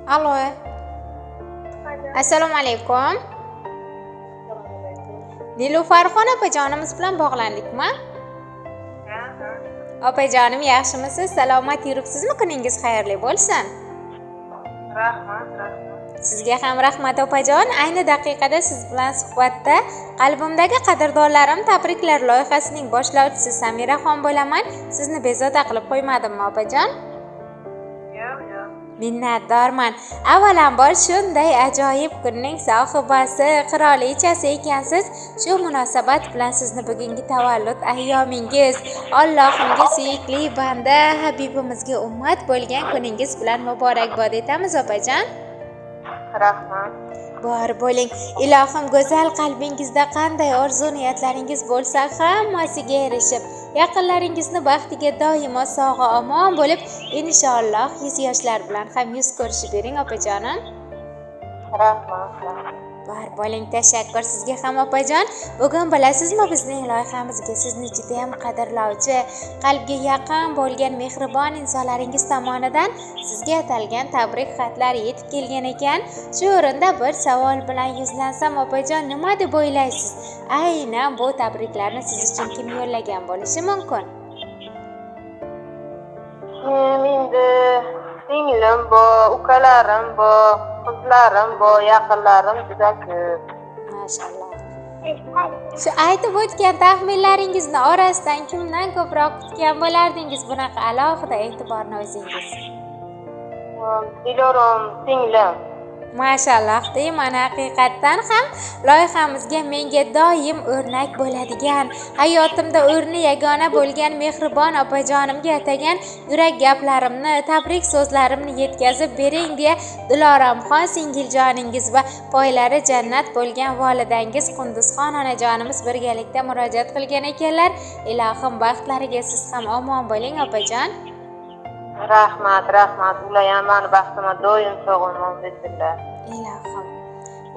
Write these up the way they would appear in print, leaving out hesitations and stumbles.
Alo. Assalomu alaykum. Nilufarxon opajonimiz bilan bog'landikmi? Opajonim, yaxshimisiz? Salomat yuribsizmi? Kuningiz xayrli bo'lsin. Rahmat. Sizga ham rahmat opajon. Ayni daqiqada siz bilan suhbatda qalbimdagi qadrdonlarim tabriklar loyihasining boshlovchisi Samiraxon bo'laman. Sizni bezovta qilib qo'ymadimmi opajon? Yo'q. Minnatdorman. Avvalambor shunday ajoyib kunning sohibasi, qirolichasi ekansiz. Shu munosabat bilan sizni bugungi tavallud ayyomingiz, Allohimga suyukli banda, Habibimizga ummat bo'lgan kuningiz bilan muborakbod etamiz opajon. Rahmat. Bor bo'ling. Ilohim go'zal qalbingizda qanday orzu-niyatlaringiz bo'lsa, hammasiga erishib, yaqinlaringizni baxtiga doimo sog'i omon bo'lib, inshaalloh yuz yoshlar bilan ham yuz ko'rishib bering opajonim. Rahmat. Bor bo'ling, tashakkur sizga ham opajon. Bugun bilasizmi, bizning loyihamizga sizni juda ham qadrlovchi, qalbga yaqin bo'lgan mehribon insonlaringiz tomonidan sizga atalgan tabrik xatlari yetib kelgan ekan. Shu o'rinda bir savol bilan yuzlansam opajon, nima deb o'ylaysiz? Aynan bu tabriklarni siz uchun kim yo'llagan bo'lishi mumkin? Endi singlim bor, ukalarim bor, qizlarim bor, yaqinlarim juda ko'p. Mashalloh. Shu aytib o'tgan taxminlaringizni orasidan kimdan ko'proq kutgan bo'lardingiz bunaqa alohida e'tiborni o'zingiz? Dilorom singlim. Mashalloh deyman, haqiqatdan ham loyihamizga menga doim o'rnak bo'ladigan, hayotimda o'rni yagona bo'lgan mehribon opajonimga atagan yurak gaplarimni, tabrik so'zlarimni yetkazib bering deya Diloramxon singiljoningiz va poylari jannat bo'lgan volidangiz Qunduzxon onajonimiz birgalikda murojaat qilgan ekanlar. Ilohim baxtlariga siz ham omon bo'ling opajon. Rahmat. Ular ham meni baxtimga doim sog'omon bo'lsinlar. Ilohim.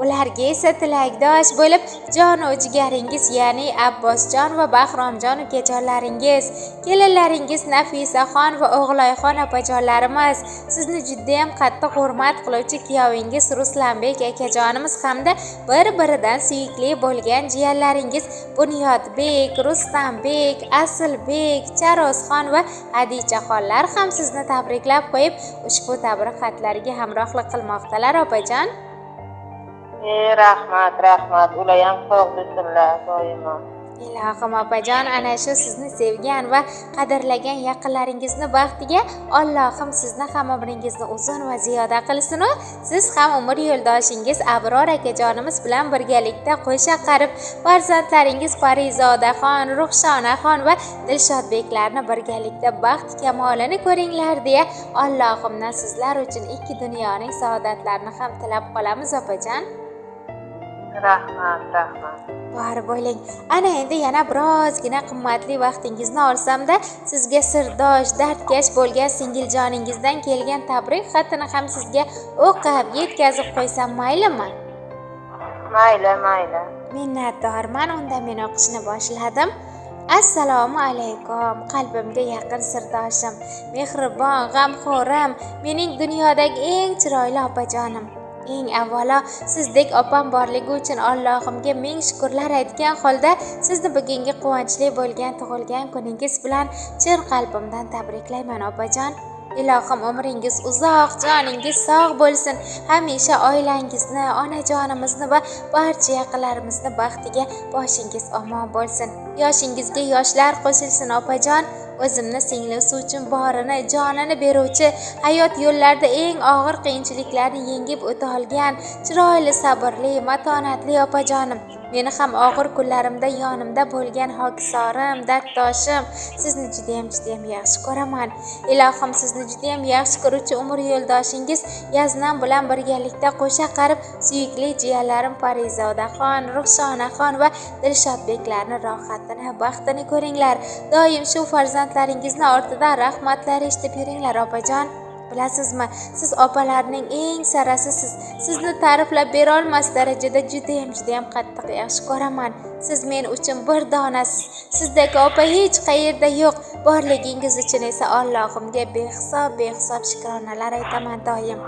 Ularga esa tilakdosh bo'lib, jon va jigaringiz, ya'ni Abbosjon va Bahromjon ukajonlaringiz, kelinlaringiz Nafisaxon va O'g'loyxon opajonlarimiz, sizni juda ham qattiq hurmat qiluvchi kuyovingiz Ruslanbek akajonimiz hamda bir-biridan suyukli bo'lgan jiyanlaringiz Bunyodbek, Rustambek, Asilbek, Charozxon va Hadichaxonlar ham sizni tabriklab qo'yib, ushbu tabrik xatlariga hamrohlik qilmoqdalar opajon. Rahmat. Ular ham sog' bo'lsinlar doimo. Ilohim opajon, ana shu sizni sevgan va qadrlagan yaqinlaringizni baxtiga Allohim sizni ham umringizni uzun va ziyoda qilsin. Siz ham umr yo'ldoshingiz Abror akajonimiz bilan birgalikda qo'sha qarib, farzandlaringiz Parizodaxon, Ruxshonaxon va Dilshodbeklarni birgalikda baxt kamolini ko'ringlar deya Allohimdan sizlar uchun ikki dunyoning saodatlarini ham tilab qolamiz opajon. Rahmat. Bor bo'ling. Ana endi yana birozgina qimmatli vaqtingizni olsam-da, sizga sirdosh, dardkash bo'lgan singiljoningizdan kelgan tabrik xatini ham sizga o'qib yetkazib qo'ysam maylimi? Mayli. Minnatdorman. Unda men o'qishni boshladim. Assalomu alaykum, qalbimga yaqin sirdoshim, mehribon, g'amxo'rim, mening dunyodagi eng chiroyli opajonim. Eng avvalo sizdek opam borligi uchun Allohimga ming shukrlar aytgan holda sizni bugungi quvonchli bo'lgan tug'ilgan kuningiz bilan chin qalbimdan tabriklayman opajon. Ilohim umringiz uzoq, joningiz sog' bo'lsin. Hamisha oilangizni, onajonimizni va barcha yaqinlarimizni baxtiga boshingiz omon bo'lsin. Yoshingizga yoshlar qo'shilsin opajon. O'zimni singlisi uchun borini, jonini beruvchi, hayot yo'llarida eng og'ir qiyinchiliklarni yengib o'ta olgan, chiroyli, sabrli, matonatli opajonim. Meni ham og'ir kunlarimda yonimda bo'lgan hokisorim, darddoshim, sizni juda ham yaxshi ko'raman. Ilohim sizni juda ham yaxshi ko'ruvchi umr yo'ldoshingiz Yaznam bilan birgalikda qo'sha qarib, suyukli jiyanlarim Parizodaxon, Ruxshonaxon va Dilshodbeklarni rohatini, baxtini ko'ringlar. Doim shu farzandlaringizni ortidan rahmatlar eshitib yuringlar opajon. Bilasizmi, siz opalarning eng sarasisiz. Sizni ta'riflab bera olmas darajada juda ham qattiq yaxshi ko'raman. Siz men uchun bir donasiz. Sizdek opa hech qayerda yo'q. Borligingiz uchun esa Allohimga behisob shukronalar aytaman doim.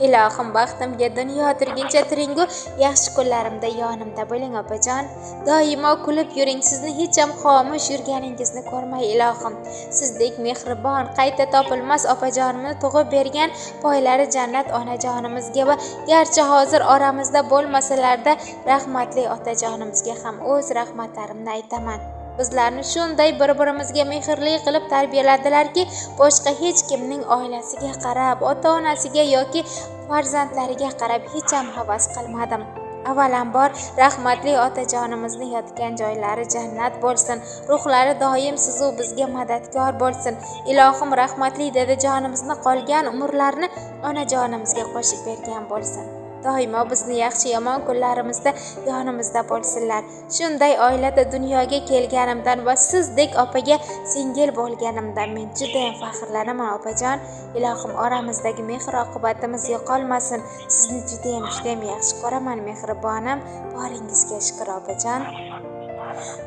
Ilohim baxtimga dunyo turguncha turingu, yaxshi kunlarimda yonimda bo'ling opajon. Doimo kulib yuring. Sizni hech ham xomush yurganingizni ko'rmay ilohim. Sizdek mehribon, qayta topilmas opajonimni tug'ib bergan poylari jannat onajonimizga va garchi hozir oramizda bo'lmasalarda rahmatli otajonimizga ham o'z rahmatlarimni aytaman. Bizlarni shunday bir-birimizga mehrli qilib tarbiyaladilarki, boshqa hech kimning oilasiga qarab, ota-onasiga yoki farzandlariga qarab hech ham havas qilmadim. Avvalambor rahmatli otajonimizni yotgan joylari jannat bo'lsin. Ruhlari doim sizu bizga madadkor bo'lsin. Ilohim rahmatli dadajonimizni qolgan umrlarini onajonimizga qo'shib bergan bo'lsin. Doimo bizni yaxshi yomon kunlarimizda yonimizda bo'lsinlar. Shunday oilada dunyoga kelganimdan va sizdek opaga singil bo'lganimdan men juda ham faxrlanaman opajon. Ilohim oramizdagi mehr oqibatimiz yo'qolmasin. Sizni juda ham yaxshi ko'raman mehribonim. Boringizga shukr opajon.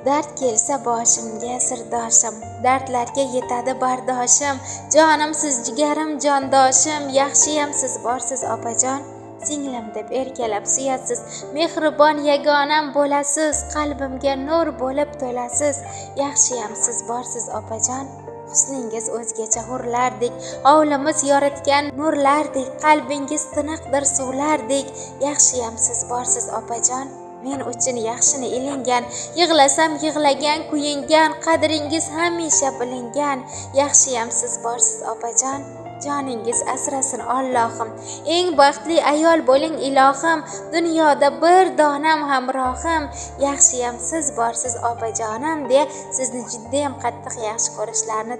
Dard kelsa boshimga sirdoshim, dardlarga yetadi bardoshim. Jonim siz jigarim jondoshim, yaxshiyam siz borsiz opajon. Singlim deb erkalab suyasiz, mehribon yagonam bo'lasiz, qalbimga nur bo'lib to'lasiz. Yaxshiyam siz borsiz opajon. Husningiz o'zgacha hurlardek, hovlimiz yoritgan nurlardek, qalbingiz tiniqdir suvlardek. Yaxshiyam siz borsiz opajon. Men uchun yaxshini ilingan, yig'lasam yig'lagan, kuyingan, qadringiz hamisha bilingan. Yaxshiyam siz borsiz opajon. Joningiz asrasin Allohim. Eng baxtli ayol bo'ling ilohim. Dunyoda bir donam hamrohim. Yaxshiyam siz borsiz opajonim deya sizni juda ham qattiq yaxshi ko'rishlarini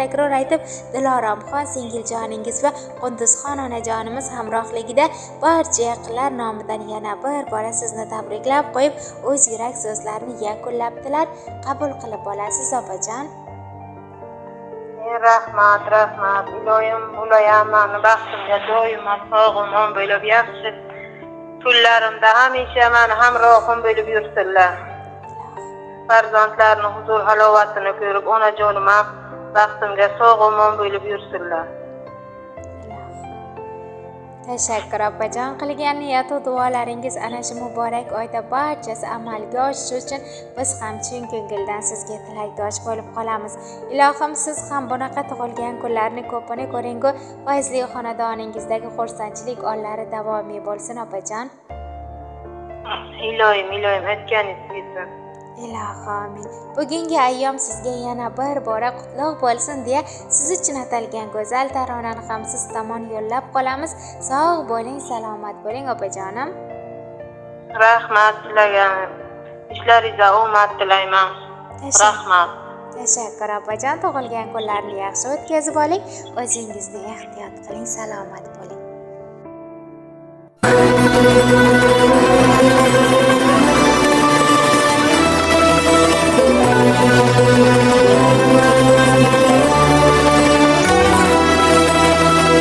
takror aytib, Diloromxon singiljoningiz va Qunduzxon onajonimiz hamrohligida barcha yaqinlar nomidan yana bir bora sizni tabriklab qo'yib, o'z yurak so'zlarini yakunlabdilar. Qabul qilib olasiz opajon. Rahmat. Iloyim mani baxtimga doimo sog'-omon bo'lib yaxshi kunlarimda hamisha mani hamrohim bo'lib yursinlar. Farzandlarning huzur halovatini ko'rib, onajonim ham baxtimga sog'-omon bo'lib yursinlar. Tashakkur opajon, qilgan niyat va duolaringiz ana shu muborak oyda barchasi amalga oshishi uchun biz ham chin ko'ngildan sizga tilakdosh bo'lib qolamiz. Ilohim siz ham bunaqa tug'ilgan kunlarni ko'pini ko'ring-ku, fayzli xonadoningizdagi xursandchilik onlari davomiy bo'lsin opajon. Iloyim aytganingiz yetsin. Ilohomin. Bugungi ayyom sizga yana bir bora qutlug' bo'lsin deya siz uchun atalgan go'zal taronani ham siz tomon yo'llab qolamiz. Sog' bo'ling, salomat bo'ling opajonim. Rahmat tilayman. Ishlaringizga omad tilayman. Rahmat. Tashakkur opajon, tug'ilgan kunlarni yaxshi o'tkazib oling. O'zingizni ehtiyot qiling, salomat bo'ling.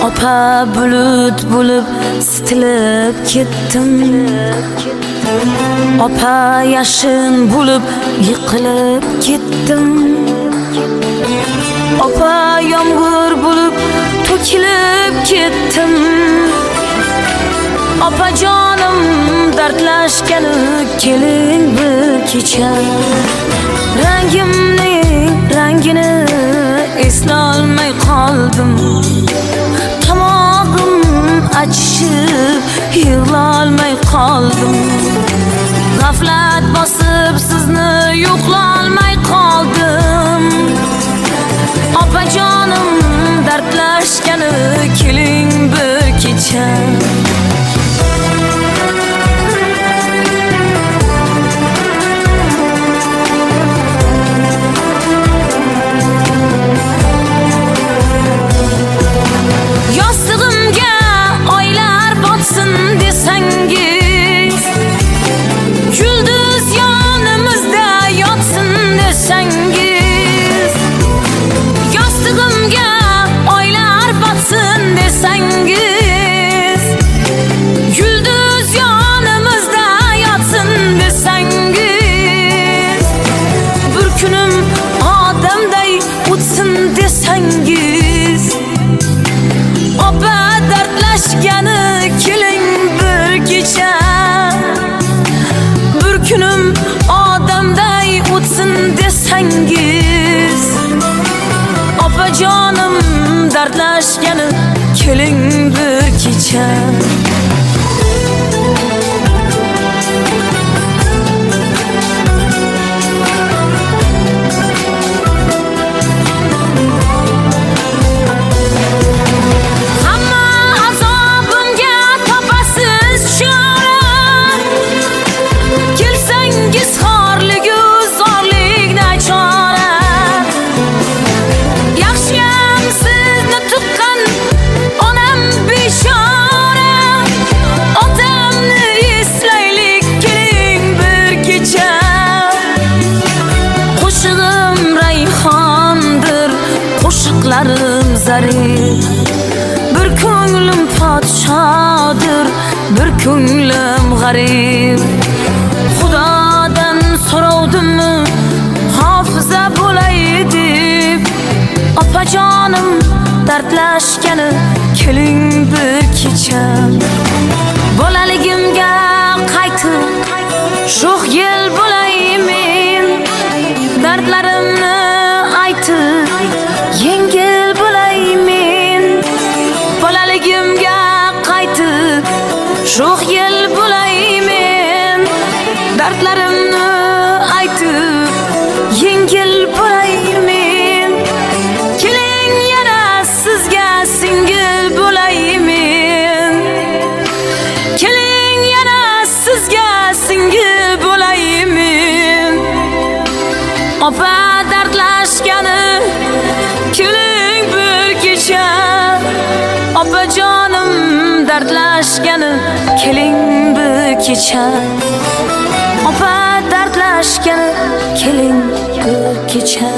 Opa bulut bo'lib sitilib ketdim. Opa yashin bo'lib yiqilib ketdim. Opa yomg'ir bo'lib to'kilib ketdim. Opa jonim dardlashgani keling bir kecha. Rangini eslolmay qoldim. Tomog'im achishib yig'lolmay qoldim. G'aflat bosib sizni yo'qlolmay qoldim. Opajonim dardlashgani keling bir kecha. Yostig'imga oylar botsin desangiz, yulduz yonimizda yotsin desangiz, yostig'imga oylar botsin desangiz, yulduz yonimizda yotsin desangiz, desangiz, opajonim dardlashgani keling bir kecha. Qo'shiqlarim zarif, bir ko'nglim podshodir, bir ko'nglim g'arib. Xudodan so'ravdim hofiza bo'lay deb, opajonim dardlashgani keling bir kecha. Bolaligimga qaytib sho'x yil bo'lay men, dardlarimni aytib yengil bo'lay men. Bolaligimga qaytib sho'x yil bo'lay men, dardlarimni aytib yengil bo'lay men. Keling yana sizga singil bo'lay men, keling yana sizga singil bo'lay men. Opa dardlashgani keling bir kecha, opajonim dardlashgani keling bir kecha. Opa dardlashgani keling bir kecha.